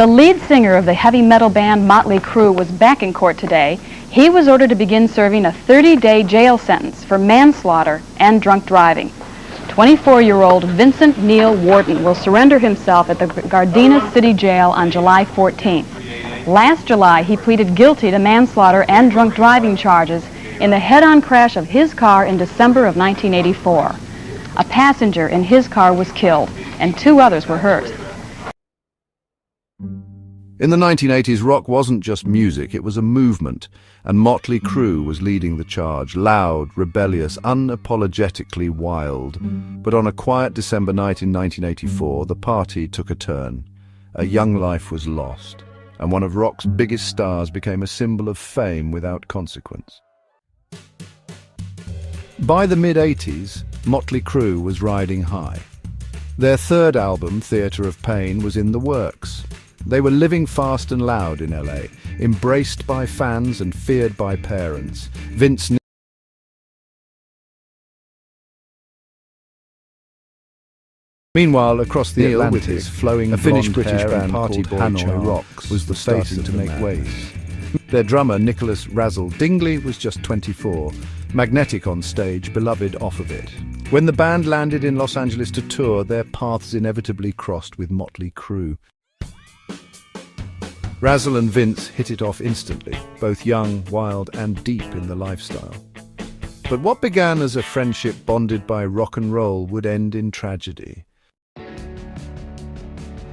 The lead singer of the heavy metal band Mötley Crüe was back in court today. He was ordered to begin serving a 30-day jail sentence for manslaughter and drunk driving. 24-year-old Vincent Neil Wharton will surrender himself at the Gardena City Jail on July 14th. Last July, he pleaded guilty to manslaughter and drunk driving charges in the head-on crash of his car in December of 1984. A passenger in his car was killed, and 2 others were hurt. In the 1980s, rock wasn't just music, it was a movement, and Mötley Crüe was leading the charge, loud, rebellious, unapologetically wild. But on a quiet December night in 1984, the party took a turn. A young life was lost, and one of rock's biggest stars became a symbol of fame without consequence. By the mid-80s, Mötley Crüe was riding high. Their third album, Theatre of Pain, was in the works. They were living fast and loud in LA, embraced by fans and feared by parents. Meanwhile, across the Atlantic, with his flowing Finnish British band party boy Hanoi Rocks was the starting to make waves. Their drummer Nicholas Razzle Dingley was just 24, magnetic on stage, beloved off of it. When the band landed in Los Angeles to tour, their paths inevitably crossed with Mötley Crüe. Razzle and Vince hit it off instantly, both young, wild, and deep in the lifestyle. But what began as a friendship bonded by rock and roll would end in tragedy.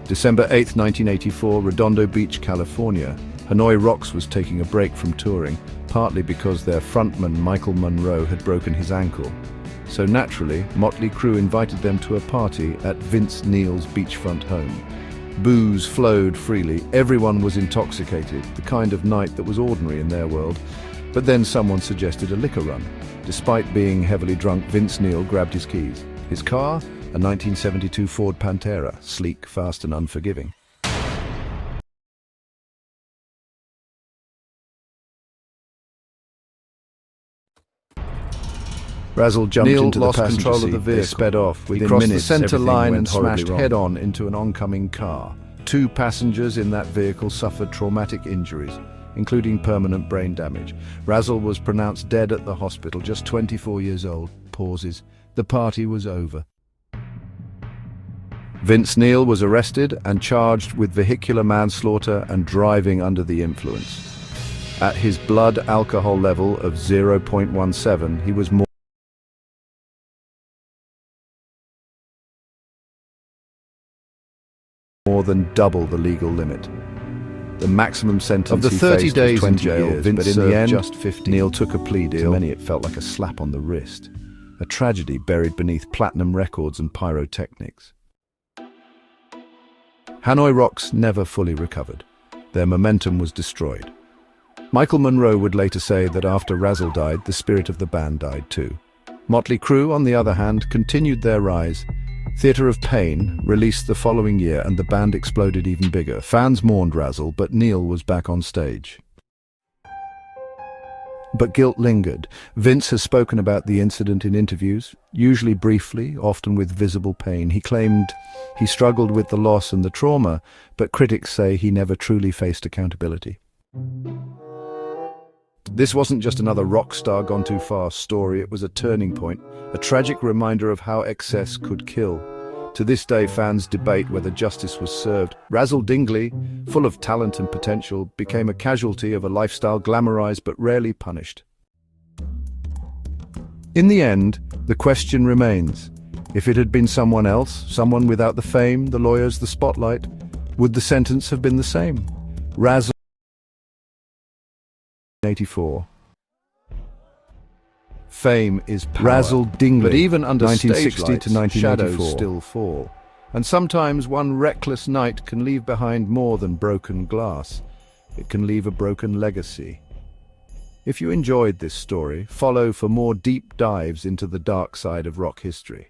December 8, 1984, Redondo Beach, California. Hanoi Rocks was taking a break from touring, partly because their frontman Michael Monroe had broken his ankle. So naturally, Mötley Crüe invited them to a party at Vince Neil's beachfront home. Booze flowed freely, everyone was intoxicated, the kind of night that was ordinary in their world. But then someone suggested a liquor run. Despite being heavily drunk, Vince Neil grabbed his keys. His car? A 1972 Ford Pantera, sleek, fast and unforgiving. Razzle jumped into the passenger seat. They sped off. He crossed the center line and smashed head-on into an oncoming car. 2 passengers in that vehicle suffered traumatic injuries, including permanent brain damage. Razzle was pronounced dead at the hospital, just 24 years old. Pauses. The party was over. Vince Neil was arrested and charged with vehicular manslaughter and driving under the influence. At his blood alcohol level of 0.17, he was more than double the legal limit. The maximum sentence of the 30 days in jail, but in the end, just 50. Neil took a plea deal. To many, it felt like a slap on the wrist, a tragedy buried beneath platinum records and pyrotechnics. Hanoi Rocks never fully recovered. Their momentum was destroyed. Michael Monroe would later say that after Razzle died, the spirit of the band died too. Mötley Crüe, on the other hand, continued their rise. Theatre of Pain released the following year and the band exploded even bigger. Fans mourned Razzle, but Neil was back on stage. But guilt lingered. Vince has spoken about the incident in interviews, usually briefly, often with visible pain. He claimed he struggled with the loss and the trauma, but critics say he never truly faced accountability. This wasn't just another rock star gone too far story, it was a turning point, a tragic reminder of how excess could kill. To this day, fans debate whether justice was served. Razzle Dingley, full of talent and potential, became a casualty of a lifestyle glamorized but rarely punished. In the end, the question remains, if it had been someone else, someone without the fame, the lawyers, the spotlight, would the sentence have been the same? Razzle 84. Fame is power. Razzle Dingley, but even under 1960 to 1984, shadows still fall. And sometimes one reckless night can leave behind more than broken glass. It can leave a broken legacy. If you enjoyed this story, follow for more deep dives into the dark side of rock history.